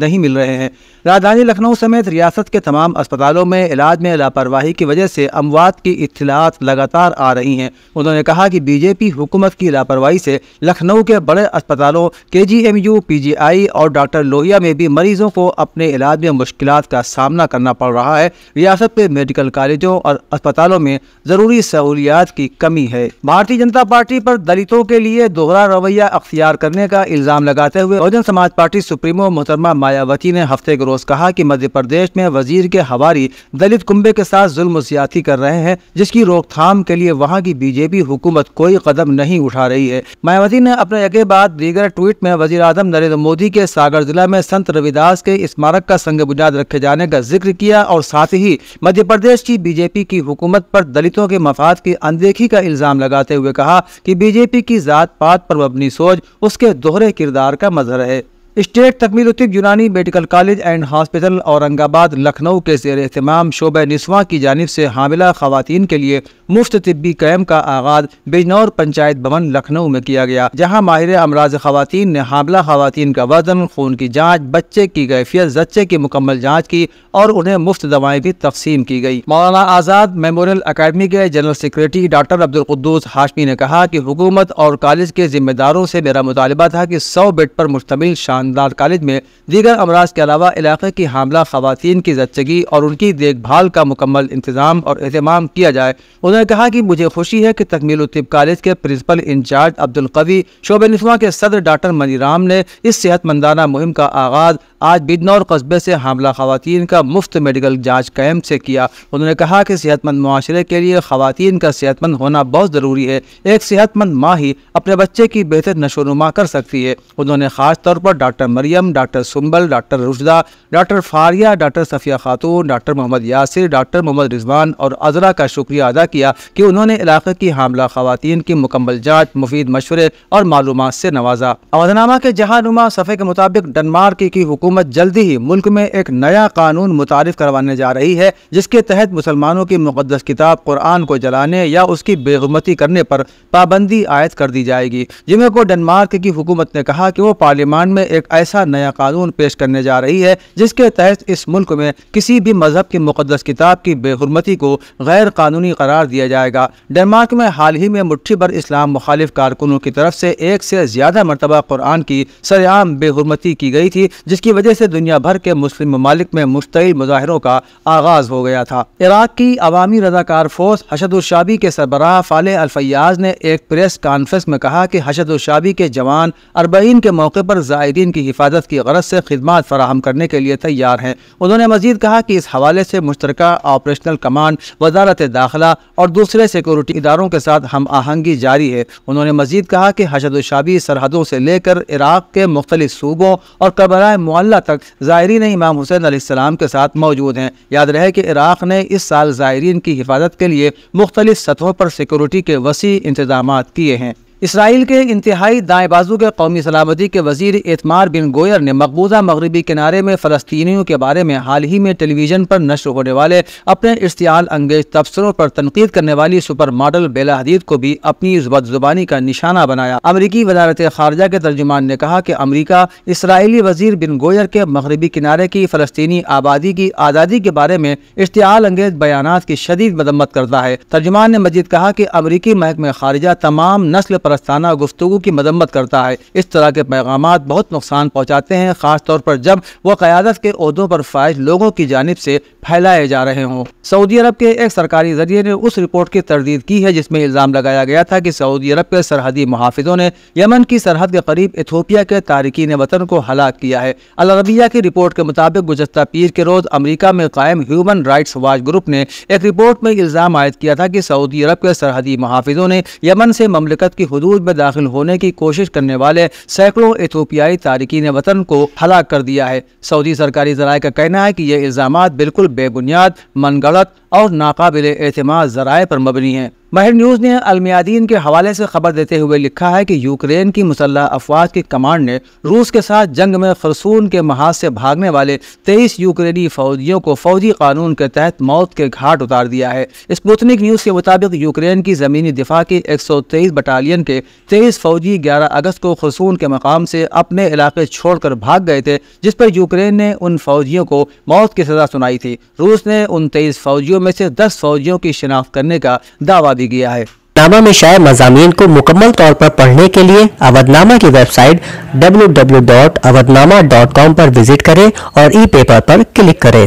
نہیں مل رہے ہیں۔ راجدھانی لکھنؤ سمیت ریاست کے تمام اسپتالوں میں علاج میں لاپرواہی کی وجہ سے اموات کی اطلاعات لگاتار آ رہی ہیں۔ انہوں نے کہا کہ بی جے پی حکومت کی لاپرواہی سے لکھنؤ کے بڑے اسپتالوں KGMU PGI اور ڈاکٹر لوہیا میں بھی مریضوں کو اپنے علاج میں مشکلات کا سامنا کرنا پڑ رہا ہے۔ ریاست کے میڈیکل کالجوں اور اسپتالوں میں ضروری سہولیات کی کمی ہے۔ بھارتی جنتا پارٹی پر دلتوں کے لیے دوہرا رویہ اختیار کرنے کا الزام لگاتے ہوئے بہوجن سماج پارٹی سپریمو محترمہ مایاوتی نے ہفتے کے روز کہا کہ مدھیہ پردیش میں وزیر کے حواری دلت کنبے کے ساتھ ظلم و زیادتی کر رہے ہیں، جس کی روک تھام کے لیے وہاں کی BJP حکومت کوئی قدم نہیں اٹھا رہی ہے۔ مایاوتی نے اپنے یکے بعد دیگر ٹویٹ میں وزیر اعظم نریندر مودی کے ساگر ضلع میں سنت رویداس کے اسمارک کا سنگ بنیاد رکھے جانے کا ذکر کیا اور ساتھ ہی مدھیہ پردیش کی BJP کی حکومت پر دلتوں کے مفاد کی اندیکھی کا الزام لگاتے ہوئے کہا کہ BJP کی ذات پات پر مبنی سوچ اس کے دوہرے کردار کا مظہر ہے۔ اسٹیٹ تکمیل الطب یونانی medical college and hospital Aurang آباد لکھنؤ کے زیر اہتمام شعبہ نسواں کی جانب سے حاملہ خواتین کے لیے مفت طبی کیمپ کا آغاز بجنور پنچایت بھون لکھنؤ میں کیا گیا، جہاں ماہر امراض خواتین نے حاملہ خواتین کا وزن، خون کی جانچ، بچے کی کیفیت، زچے کی مکمل جانچ کی اور انہیں مفت دوائیں بھی تقسیم کی گئی۔ مولانا آزاد میموریل اکیڈمی کے general secretary doctor Abdul Quddus Hashmi نے کہا کہ حکومت اور کالج کے ذمہ داروں سے میرا مطالبہ تھا کہ 100 بیڈ پر مشتمل شاندار کالج میں دیگر امراض کے علاوہ علاقے کی حاملہ خواتین کی زچگی اور ان کی دیکھ بھال کا مکمل انتظام اور اہتمام کیا جائے۔ انہوں نے کہا کہ مجھے خوشی ہے کہ تکمیل الطب کالج کے پرنسپل انچارج عبدالقوی، شعبہ نسواں کے صدر ڈاکٹر منی رام نے اس صحت مندانہ مہم کا آغاز آج بجنور قصبے سے حاملہ خواتین کا مفت میڈیکل جانچ کیمپ سے کیا۔ انہوں نے کہا کہ صحت مند معاشرے کے لیے خواتین کا صحت مند ہونا بہت ضروری ہے۔ ایک صحت مند ماں ہی اپنے بچے کی بہتر نشو و نما کر سکتی ہے۔ انہوں نے خاص طور پر ڈاکٹر مریم، ڈاکٹر سنبل، doctor Rushda, doctor Faria, doctor Safia خاتون، ڈاکٹر محمد یاسر، ڈاکٹر محمد رضوان اور عذرا کا شکریہ ادا کیا کہ انہوں نے علاقے کی حاملہ خواتین کی مکمل جانچ، مفید مشورے اور معلومات سے نوازا۔ اودھنامہ کے جہاں نما صفحے کے مطابق ڈنمارک کی حکومت جلدی ہی ملک میں ایک نیا قانون متعارف کروانے جا رہی ہے، جس کے تحت مسلمانوں کی مقدس کتاب قرآن کو جلانے یا اس کی بے حرمتی کرنے پر پابندی عائد کر دی جائے گی۔ جمعے کو ڈنمارک کی حکومت نے کہا کہ وہ پارلیمان میں ایک ایسا نیا قانون پیش کرنے جا رہی ہے جس کے تحت اس ملک میں کسی بھی مذہب کی مقدس کتاب کی بے حرمتی کو غیر قانونی قرار دیا جائے گا۔ ڈنمارک میں حال ہی میں مٹھی بھر اسلام مخالف کارکنوں کی طرف سے ایک سے زیادہ مرتبہ قرآن کی سرعام بے حرمتی کی گئی تھی، جس کی وجہ سے دنیا بھر کے مسلم ممالک میں مشتعل مظاہروں کا آغاز ہو گیا تھا۔ عراق کی عوامی رضاکار فورس حشد الشعبی کے سربراہ فالح الفیاض نے ایک پریس کانفرنس میں کہا کہ حشد الشعبی کے جوان 40 کے موقع پر زائرین کی حفاظت کی غرض سے خدمات فراہم کرنے کے لیے تیار ہیں۔ انہوں نے مزید کہا کہ اس حوالے سے مشترکہ آپریشنل کمانڈ، وزارت داخلہ اور دوسرے سیکورٹی اداروں کے ساتھ ہم آہنگی جاری ہے۔ انہوں نے مزید کہا کہ حشد الشعبی سرحدوں سے لے کر عراق کے مختلف صوبوں اور کربلائے معلیٰ تک زائرین امام حسین علیہ السلام کے ساتھ موجود ہیں۔ یاد رہے کہ عراق نے اس سال زائرین کی حفاظت کے لیے مختلف سطحوں پر سیکورٹی کے وسیع انتظامات کیے ہیں۔ اسرائیل کے انتہائی دائیں بازو کے قومی سلامتی کے وزیر ایتمار بن گوئر نے مقبوضہ مغربی کنارے میں فلسطینیوں کے بارے میں حال ہی میں ٹیلی ویژن پر نشر ہونے والے اپنے اشتعال انگیز تبصروں پر تنقید کرنے والی سپر ماڈل بیلا حدید کو بھی اپنی بد زبانی کا نشانہ بنایا۔ امریکی وزارت خارجہ کے ترجمان نے کہا کہ امریکہ اسرائیلی وزیر بن گوئر کے مغربی کنارے کی فلسطینی آبادی کی آزادی کے بارے میں اشتعال انگیز بیانات کی شدید مذمت کرتا ہے۔ ترجمان نے مزید کہا کہ امریکی محکمہ خارجہ تمام نسل پرستانہ گفتگو کی مذمت کرتا ہے۔ اس طرح کے پیغامات بہت نقصان پہنچاتے ہیں، خاص طور پر جب وہ قیادت کے عہدوں پر فائز لوگوں کی جانب سے پھیلائے جا رہے ہوں۔ سعودی عرب کے ایک سرکاری ذریعے نے اس رپورٹ کی تردید کی ہے جس میں الزام لگایا گیا تھا کہ سعودی عرب کے سرحدی محافظوں نے یمن کی سرحد کے قریب ایتھوپیا کے تارکین وطن کو ہلاک کیا ہے۔ العربیہ کی رپورٹ کے مطابق گزشتہ پیر کے روز امریکہ میں قائم ہیومن رائٹس واچ گروپ نے ایک رپورٹ میں الزام عائد کیا تھا کہ سعودی عرب کے سرحدی محافظوں نے یمن سے مملکت کی حدود میں داخل ہونے کی کوشش کرنے والے سینکڑوں ایتھوپیائی تارکین وطن کو ہلاک کر دیا ہے۔ سعودی سرکاری ذرائع کا کہنا ہے کہ یہ الزامات بالکل بے بنیاد، من گھڑت اور ناقابل اعتماد ذرائع پر مبنی ہیں۔ ماہر نیوز نے المیادین کے حوالے سے خبر دیتے ہوئے لکھا ہے کہ یوکرین کی مسلح افواج کی کمانڈ نے روس کے ساتھ جنگ میں خرسون کے محاذ سے بھاگنے والے 23 یوکرینی فوجیوں کو فوجی قانون کے تحت موت کے گھاٹ اتار دیا ہے۔ اسپوتنک نیوز کے مطابق یوکرین کی زمینی دفاع کی 123 بٹالین کے 23 فوجی 11 اگست کو خرسون کے مقام سے اپنے علاقے چھوڑ کر بھاگ گئے تھے، جس پر یوکرین نے ان فوجیوں کو موت کی سزا سنائی تھی۔ روس نے ان 23 فوجیوں میں سے 10 فوجیوں کی شناخت کرنے کا دعویٰ بھی کیا ہے۔ نامہ میں شائع مضامین کو مکمل طور پر پڑھنے کے لیے اودنامہ کی ویب سائٹ www.awadnama.com پر وزٹ کریں اور ای پیپر پر کلک کریں۔